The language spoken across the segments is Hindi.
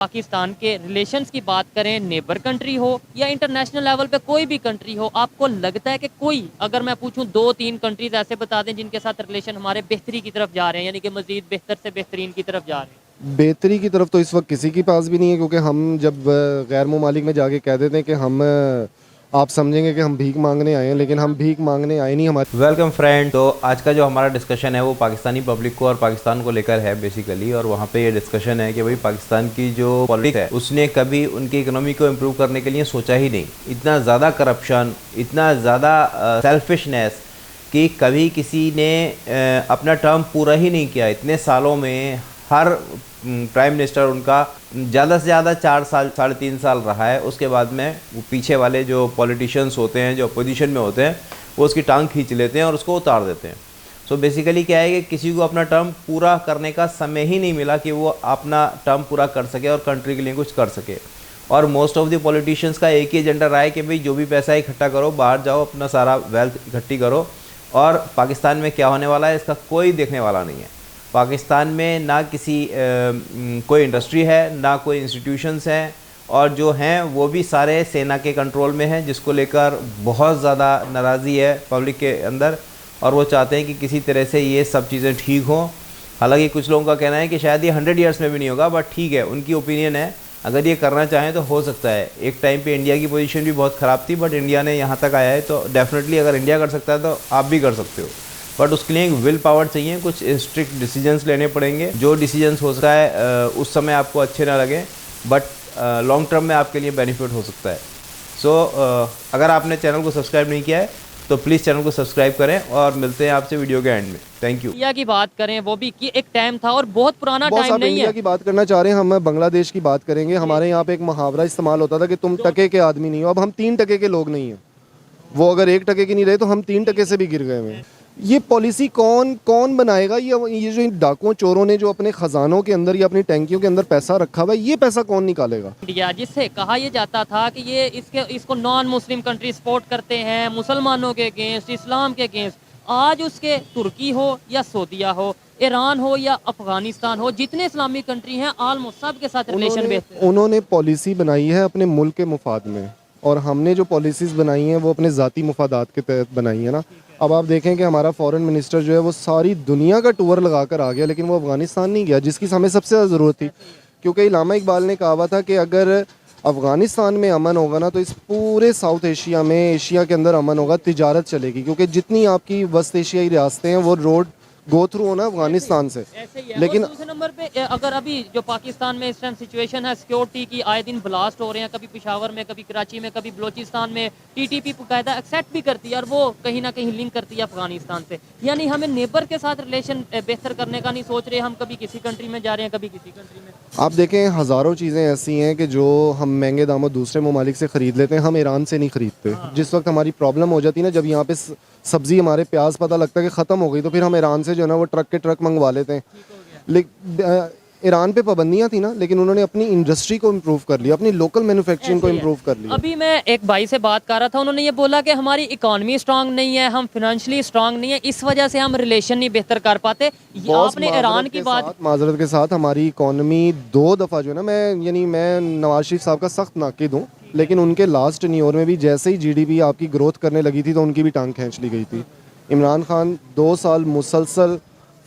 पाकिस्तान के रिलेशंस की बात करें, नेबर कंट्री हो या इंटरनेशनल लेवल पे कोई भी कंट्री हो, आपको लगता है कि कोई, अगर मैं पूछूं 2-3 कंट्रीज ऐसे बता दें जिनके साथ रिलेशन हमारे बेहतरी की तरफ जा रहे हैं, यानी कि मजीद बेहतर से बेहतरीन की तरफ जा रहे हैं? बेहतरी की तरफ तो इस वक्त किसी के पास भी नहीं है, क्योंकि हम जब गैर ममालिक में जाके कह देते हैं कि हम आप समझेंगे कि हम भीख मांगने आए हैं, लेकिन हम भीख मांगने आए नहीं। हमारे वेलकम फ्रेंड। तो आज का जो हमारा डिस्कशन है वो पाकिस्तानी पब्लिक को और पाकिस्तान को लेकर है बेसिकली। और वहाँ पे ये डिस्कशन है कि भाई पाकिस्तान की जो पॉलिटिक्स है उसने कभी उनकी इकोनॉमी को इम्प्रूव करने के लिए सोचा ही नहीं। इतना ज़्यादा करप्शन, इतना ज़्यादा सेल्फिशनेस कि कभी किसी ने अपना टर्म पूरा ही नहीं किया। इतने सालों में हर प्राइम मिनिस्टर उनका ज़्यादा से ज़्यादा 4 साल 3.5 साल रहा है। उसके बाद में वो पीछे वाले जो पॉलिटिशियंस होते हैं, जो अपोजिशन में होते हैं, वो उसकी टांग खींच लेते हैं और उसको उतार देते हैं। सो बेसिकली क्या है कि किसी को अपना टर्म पूरा करने का समय ही नहीं मिला कि वो अपना टर्म पूरा कर सके और कंट्री के लिए कुछ कर सके। और मोस्ट ऑफ द पॉलिटिशियंस का एक ही एजेंडा रहा है कि भाई जो भी पैसा इकट्ठा करो, बाहर जाओ, अपना सारा वेल्थ इकट्ठी करो। और पाकिस्तान में क्या होने वाला है इसका कोई देखने वाला नहीं है। पाकिस्तान में ना किसी कोई इंडस्ट्री है, ना कोई इंस्टीट्यूशंस हैं, और जो हैं वो भी सारे सेना के कंट्रोल में हैं, जिसको लेकर बहुत ज़्यादा नाराज़ी है पब्लिक के अंदर। और वो चाहते हैं कि किसी तरह से ये सब चीज़ें ठीक हों। हालांकि कुछ लोगों का कहना है कि शायद ये 100 ईयर्स में भी नहीं होगा, बट ठीक है, उनकी ओपिनियन है। अगर ये करना चाहें तो हो सकता है। एक टाइम पे इंडिया की पोजीशन भी बहुत ख़राब थी, बट इंडिया ने यहाँ तक आया है, तो डेफिनेटली अगर इंडिया कर सकता है तो आप भी कर सकते हो। बट उसके लिए एक विल पावर चाहिए, कुछ स्ट्रिक्ट डिसीजंस लेने पड़ेंगे। जो डिसीजंस हो सकता है उस समय आपको अच्छे ना लगे, बट लॉन्ग टर्म में आपके लिए बेनिफिट हो सकता है। सो अगर आपने चैनल को सब्सक्राइब नहीं किया है तो प्लीज़ चैनल को सब्सक्राइब करें, और मिलते हैं आपसे वीडियो के एंड में। Thank you. इंडिया की बात करें, वो भी कि एक टाइम था और बहुत पुराना बॉस, टाइम आप नहीं इंडिया है। की बात करना चाह रहे हैं, हम बांग्लादेश की बात करेंगे। हमारे यहाँ पे एक मुहावरा इस्तेमाल होता था कि तुम टके के आदमी नहीं हो। अब हम 3 टके के लोग नहीं हैं। वो अगर 1 टके की नहीं रहे तो हम 3 टके से भी गिर गए हैं। ये पॉलिसी कौन कौन बनाएगा? ये जो इन डाकुओं चोरों ने जो अपने खजानों के अंदर या अपनी टैंकियों के अंदर पैसा रखा हुआ है, ये पैसा कौन निकालेगा? इंडिया, जिससे कहा यह जाता था कि ये इसको नॉन मुस्लिम कंट्री सपोर्ट करते हैं, मुसलमानों के अगेंस्ट, इस्लाम के अगेंस्ट। आज उसके तुर्की हो या सऊदीया हो, ईरान हो या अफगानिस्तान हो, जितने इस्लामिक कंट्री हैं ऑलमोस्ट सब के साथ रिलेशन बेहतर। उन्होंने पॉलिसी बनाई है अपने मुल्क के मुफाद में, और हमने जो पॉलिसीज़ बनाई हैं वो अपने ज़ाती मुफादात के तहत बनाई है ना। अब आप देखें कि हमारा फॉरेन मिनिस्टर जो है वो सारी दुनिया का टूर लगा कर आ गया, लेकिन वो अफ़गानिस्तान नहीं गया, जिसकी हमें सबसे ज़्यादा ज़रूरत थी। क्योंकि इलामा इकबाल ने कहा हुआ था कि अगर अफ़गानिस्तान में अमन होगा ना, तो इस पूरे साउथ एशिया में, एशिया के अंदर अमन होगा, तिजारत चलेगी। क्योंकि जितनी आपकी वस्त एशियाई रियासतें हैं वो रोड गो थ्रू होना अफगानिस्तान से। लेकिन दूसरे नंबर पे अगर अभी जो पाकिस्तान में इस टाइम सिचुएशन है सिक्योरिटी की, आए दिन ब्लास्ट हो रहे हैं, कभी पेशावर में, कभी कराची में, कभी बलोचिस्तान में, टीटीपी बाकायदा एक्सेप्ट भी करती है और वो कहीं ना कहीं लिंक करती है अफगानिस्तान से। यानी हमें नेबर के साथ रिलेशन बेहतर करने का नहीं सोच रहे, हम कभी किसी कंट्री में जा रहे हैं, कभी किसी कंट्री में। आप देखें, हज़ारों चीज़ें ऐसी हैं कि जो हम महंगे दामों दूसरे ममालिक से ख़रीद लेते हैं, हम ईरान से नहीं ख़रीदते। जिस वक्त हमारी प्रॉब्लम हो जाती है ना, जब यहाँ पे सब्ज़ी, हमारे प्याज पता लगता है कि ख़त्म हो गई, तो फिर हम ईरान से जो है ना वो ट्रक के ट्रक मंगवा लेते हैं। लेकिन ईरान पे पाबंदियाँ थी ना, लेकिन उन्होंने अपनी इंडस्ट्री को इम्प्रूव कर लिया, अपनी लोकल मैन्युफैक्चरिंग को इम्प्रूव कर लिया। अभी मैं एक भाई से बात कर रहा था, उन्होंने ये बोला कि हमारी इकोनॉमी स्ट्रांग नहीं है, हम फाइनेंशियली स्ट्रांग नहीं है, इस वजह से हम रिलेशन नहीं बेहतर कर पाते। आपने ईरान की बात, माजरत के साथ हमारी इकोनॉमी 2 दफ़ा जो है ना, मैं नवाज शरीफ साहब का सख्त नाकिद हूँ, लेकिन उनके लास्ट टेन्योर में भी जैसे ही जीडीपी आपकी ग्रोथ करने लगी थी तो उनकी भी टांग खींच ली गई थी। इमरान खान 2 साल मुसलसल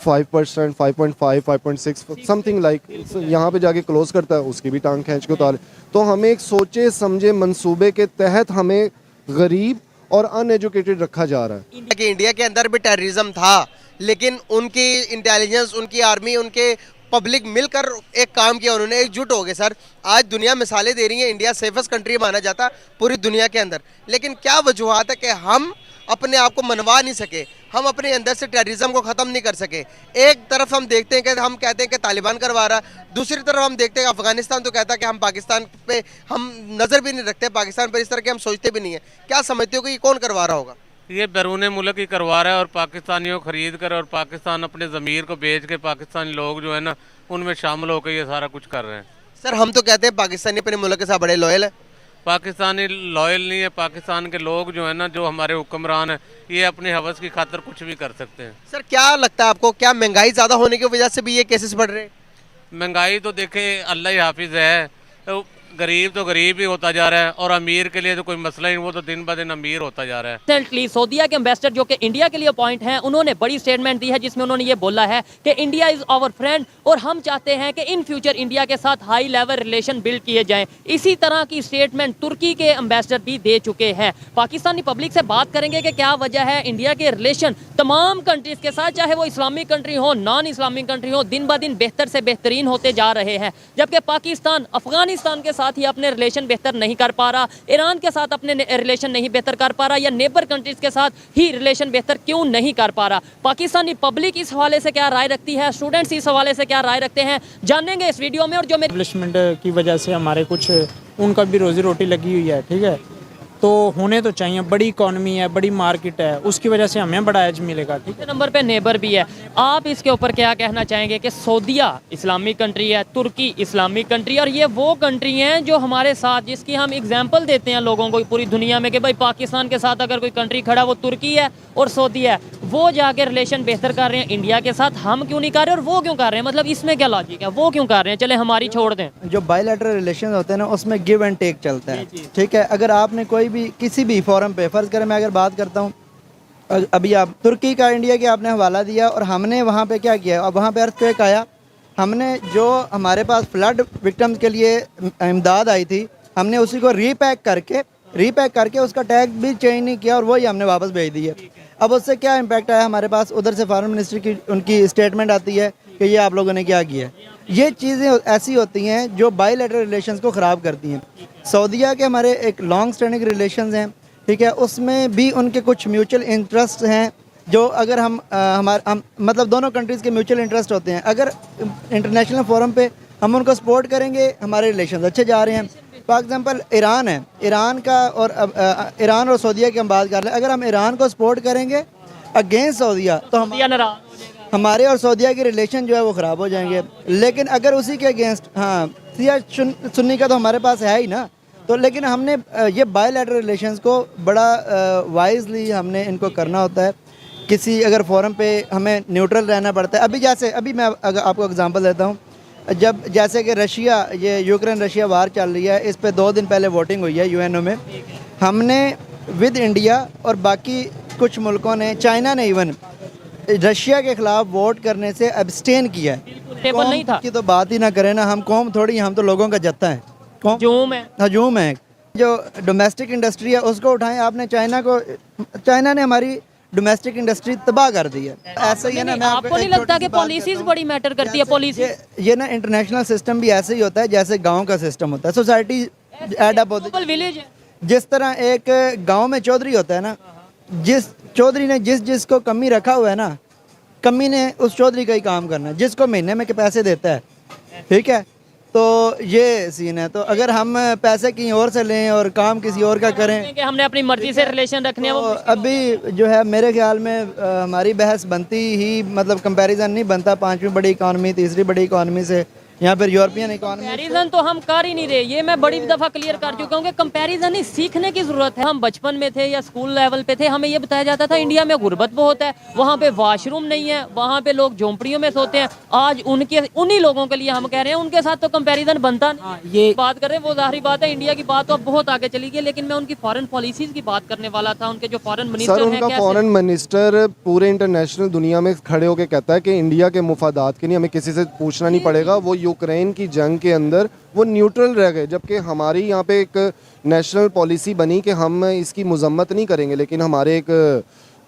5%, 5.5, 5.6 समथिंग लाइक यहाँ पे जाके क्लोज करता है, उसकी भी टांग खींच के उतारे। तो हमें एक सोचे समझे मंसूबे के तहत हमें गरीब और अनएजुकेटेड रखा जा रहा है। कि इंडिया के अंदर भी टेररिज्म था, लेकिन उनकी इंटेलिजेंस, उनकी आर्मी, उनके पब्लिक मिलकर एक काम किया, उन्होंने एकजुट हो गए। सर, आज दुनिया मिसालें दे रही है, इंडिया सेफेस्ट कंट्री माना जाता पूरी दुनिया के अंदर, लेकिन क्या वजूहत है कि हम अपने आप को मनवा नहीं सके, हम अपने अंदर से टेररिज्म को ख़त्म नहीं कर सके। एक तरफ हम देखते हैं कि हम कहते हैं कि तालिबान करवा रहा, दूसरी तरफ हम देखते हैं अफगानिस्तान तो कहता है कि हम पाकिस्तान पे हम नज़र भी नहीं रखते, पाकिस्तान पर इस तरह के हम सोचते भी नहीं है। क्या समझते हो कि ये कौन करवा रहा होगा? ये बैरून मुल्क ही करवा रहा है, और पाकिस्तानियों को खरीद कर और पाकिस्तान अपने ज़मीर को बेच के पाकिस्तानी लोग जो है ना उनमें शामिल होकर ये सारा कुछ कर रहे हैं। सर, हम तो कहते हैं पाकिस्तानी अपने मुल्क के साथ बड़े लॉयल है। पाकिस्तानी लॉयल नहीं है, पाकिस्तान के लोग जो है ना, जो हमारे हुक्मरान हैं, ये अपनी हवस की खातर कुछ भी कर सकते हैं। सर, क्या लगता है आपको, क्या महंगाई ज़्यादा होने की वजह से भी ये केसेस बढ़ रहे हैं? महंगाई तो देखे अल्लाह ही हाफिज है, तो गरीब ही होता जा रहा है और अमीर के लिए तो कोई मसला ही नहीं, वो तो दिन ब दिन अमीर होता जा रहा है। रिसेंटली सऊदीया के एम्बेसडर जो कि इंडिया के लिए अपॉइंट हैं, उन्होंने बड़ी स्टेटमेंट दी है जिसमें उन्होंने ये बोला है कि इंडिया इज आवर फ्रेंड और हम चाहते हैं कि इन फ्यूचर इंडिया के साथ हाई लेवल रिलेशन बिल्ड किए जाएं। इसी तरह की स्टेटमेंट तुर्की के एम्बेसडर भी दे चुके हैं। पाकिस्तानी पब्लिक से बात करेंगे कि क्या वजह है इंडिया के रिलेशन तमाम कंट्रीज के साथ, चाहे वो इस्लामिक कंट्री हो नॉन इस्लामिक कंट्री हो, दिन ब दिन बेहतर से बेहतरीन होते जा रहे हैं, जबकि पाकिस्तान अफगानिस्तान के साथ ही अपने रिलेशन बेहतर नहीं कर पा रहा, ईरान के साथ अपने रिलेशन नहीं बेहतर कर पा रहा, या नेबर कंट्रीज के साथ ही रिलेशन बेहतर क्यों नहीं कर पा रहा। पाकिस्तानी पब्लिक इस हवाले से क्या राय रखती है, स्टूडेंट्स इस हवाले से क्या राय रखते हैं, जानेंगे इस वीडियो में। और जो मेरे एस्टेब्लिशमेंट की वजह से हमारे कुछ उनका भी रोजी रोटी लगी हुई है, ठीक है, तो होने तो चाहिए। बड़ी इकॉनमी है, बड़ी मार्केट है, उसकी वजह से हमें बड़ा एज मिलेगा। ठीक है, नंबर पे नेबर भी है। आप इसके ऊपर क्या कहना चाहेंगे कि सऊदीया इस्लामिक कंट्री है, तुर्की इस्लामिक कंट्री, और ये वो कंट्री हैं जो हमारे साथ, जिसकी हम एग्जांपल देते हैं लोगों को पूरी दुनिया में कि भाई पाकिस्तान के साथ अगर कोई कंट्री खड़ा वो तुर्की है और सऊदी है, वो जाके रिलेशन बेहतर कर रहे हैं इंडिया के साथ, हम क्यों नहीं कर रहे और वो क्यों कर रहे हैं? मतलब इसमें क्या लॉजिक है, वो क्यों कर रहे हैं? चले हमारी छोड़ दें। जो बायलैटरल रिलेशन होते हैं ना, उसमें गिव एंड टेक चलता है, ठीक है। अगर आपने कोई भी किसी भी फोरम पे, फ़र्ज़ करें मैं अगर बात करता हूँ, अभी आप तुर्की का इंडिया के आपने हवाला दिया और हमने वहाँ पे क्या किया, अब वहाँ पे अर्थक्वेक आया, हमने जो हमारे पास फ्लड विक्टिम्स के लिए इमदाद आई थी, हमने उसी को रीपैक करके उसका टैग भी चेंज नहीं किया और वही हमने वापस भेज दी है। अब उससे क्या इम्पैक्ट आया हमारे पास, उधर से फॉरेन मिनिस्ट्री की उनकी स्टेटमेंट आती है कि ये आप लोगों ने क्या किया है। ये चीज़ें ऐसी होती हैं जो बायलैटरल रिलेशंस को ख़राब करती हैं। सऊदीया के हमारे एक लॉन्ग स्टैंडिंग रिलेशंस हैं, ठीक है, उसमें भी उनके कुछ म्यूचुअल इंटरेस्ट हैं, जो अगर हम मतलब दोनों कंट्रीज़ के म्यूचुअल इंटरेस्ट होते हैं। अगर इंटरनेशनल फोरम पे हम उनको सपोर्ट करेंगे, हमारे रिलेशंस अच्छे जा रहे हैं। फॉर एग्जांपल ईरान है, ईरान और सऊदीया की हम बात कर रहे हैं, अगर हम ईरान को सपोर्ट करेंगे अगेंस्ट सऊदीया तो हमारे और सऊदीया के रिलेशन जो है वो ख़राब हो जाएंगे। लेकिन अगर उसी के अगेंस्ट, हाँ, शिया सुन्नी का तो हमारे पास है ही ना, तो लेकिन हमने ये बायलैटरल रिलेशंस को बड़ा वाइजली हमने इनको करना होता है। किसी अगर फोरम पे हमें न्यूट्रल रहना पड़ता है। अभी मैं अगर आपको एग्जांपल देता हूँ, जब जैसे कि रशिया, ये यूक्रेन रशिया वार चल रही है, इस पे 2 दिन पहले वोटिंग हुई है यूएनओ में, हमने विद इंडिया और बाकी कुछ मुल्कों ने, चाइना ने इवन रशिया के खिलाफ वोट करने से अब्सटेन किया है। टेबल नहीं था की तो बात ही ना करें ना, हम कौम थोड़ी, हम तो लोगों का जत्था है, हजूम है। जो डोमेस्टिक इंडस्ट्री है उसको उठाएं आपने, चाइना ने हमारी डोमेस्टिक इंडस्ट्री तबाह कर दी है। ऐसा ही है ना, आपको नहीं लगता कि पॉलिसीज बड़ी मैटर करती है? पॉलिसी ये ना इंटरनेशनल सिस्टम भी ऐसे ही होता है जैसे गांव का सिस्टम होता है, सोसाइटी एडअप होती है। विलेज है, जिस तरह एक गांव में चौधरी होता है ना, जिस चौधरी ने जिसको कमी रखा हुआ है ना, कमी ने उस चौधरी का ही काम करना है, जिसको महीने में के पैसे देता है, ठीक है। तो ये सीन है। तो अगर हम पैसे कहीं और से लें और काम किसी और का करें, कि हमने अपनी मर्जी से रिलेशन रखने हैं, तो अभी जो है मेरे ख्याल में हमारी बहस बनती ही, मतलब कंपैरिजन नहीं बनता 5वीं बड़ी इकॉनमी, तीसरी बड़ी इकॉनमी से, या फिर यूरोपियन इकॉनमी। कंपैरिजन तो हम कर ही नहीं रहे, ये मैं बड़ी दफ़ा क्लियर कर चुका हूँ कि कंपैरिजन ही सीखने की ज़रूरत है। हम बचपन में थे या स्कूल लेवल पे थे, हमें ये बताया जाता था इंडिया में गुर्बत बहुत है, वहाँ पे वॉशरूम नहीं है, वहाँ पे लोग झोंपड़ियों में सोते हैं। आज उन्हीं लोगों के लिए हम कह रहे हैं, उनके साथ तो कंपैरिजन बनता नहीं। ये बात कर रहे हैं, वो जाहिर बात है, इंडिया की बात तो अब बहुत आगे चली गई, लेकिन मैं उनकी फॉरेन पॉलिसीज की बात करने वाला था। उनके जो फॉरेन मिनिस्टर सर, उनका फॉरेन मिनिस्टर पूरे इंटरनेशनल दुनिया में खड़े होकर कहता है कि इंडिया के मुफादात के लिए हमें किसी से पूछना नहीं पड़ेगा। वो यूक्रेन की जंग के अंदर वो न्यूट्रल रह गए, जबकि हमारी यहाँ पे एक नेशनल पॉलिसी बनी कि हम इसकी मजम्मत नहीं करेंगे, लेकिन हमारे एक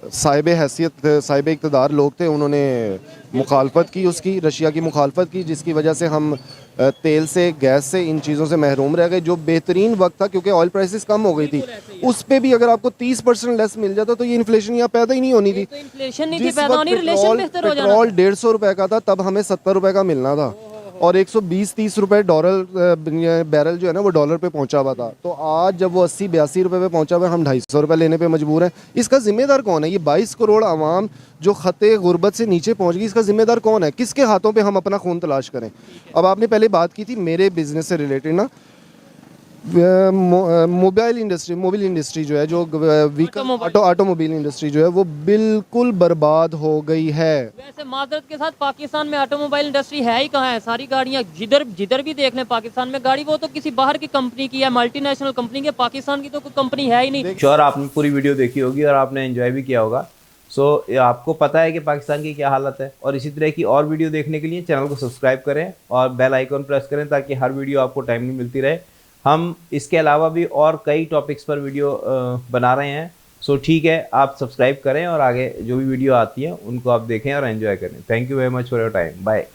साहिब हैसियत, साहिब इक़्तिदार लोग थे, उन्होंने मुखालफत की, उसकी रशिया की मुखालफत की, जिसकी वजह से हम तेल से, गैस से, इन चीज़ों से महरूम रह गए। जो बेहतरीन वक्त था, क्योंकि ऑयल प्राइसेस कम हो गई थी, उस पे भी अगर आपको 30% लेस मिल जाता तो ये इन्फ्लेशन यहाँ पैदा ही नहीं होनी थी। पेट्रोल 150 रुपए का था, तब हमें 70 रुपए का मिलना था, और 120-30 रुपए बैरल जो है ना वो डॉलर पे पहुंचा हुआ था। तो आज जब वो 80-82 रुपए पे पहुंचा हुआ है, हम 250 रुपए लेने पे मजबूर हैं। इसका जिम्मेदार कौन है? ये 22 करोड़ आवाम जो खते गुर्बत से नीचे पहुंच गई, इसका जिम्मेदार कौन है? किसके हाथों पे हम अपना खून तलाश करें? अब आपने पहले बात की थी मेरे बिजनेस से रिलेटेड ना, मोबाइल इंडस्ट्री जो है, जो व्हीकल ऑटोमोबाइल इंडस्ट्री जो है वो बिल्कुल बर्बाद हो गई है। वैसे माजरत के साथ पाकिस्तान में ऑटोमोबाइल इंडस्ट्री है ही कहाँ है? सारी गाड़ियाँ जिधर जिधर भी देख लें पाकिस्तान में गाड़ी, वो तो किसी बाहर की कंपनी की है, मल्टीनेशनल कंपनी की। पाकिस्तान की तो कोई कंपनी है ही नहीं। श्योर आपने पूरी वीडियो देखी होगी और आपने एंजॉय भी किया होगा। सो आपको पता है कि पाकिस्तान की क्या हालत है, और इसी तरह की और वीडियो देखने के लिए चैनल को सब्सक्राइब करें और बेल आइकन प्रेस करें ताकि हर वीडियो आपको टाइमली मिलती रहे। हम इसके अलावा भी और कई टॉपिक्स पर वीडियो बना रहे हैं। सो ठीक है, आप सब्सक्राइब करें और आगे जो भी वीडियो आती है उनको आप देखें और एंजॉय करें। Thank you very much for your time. Bye.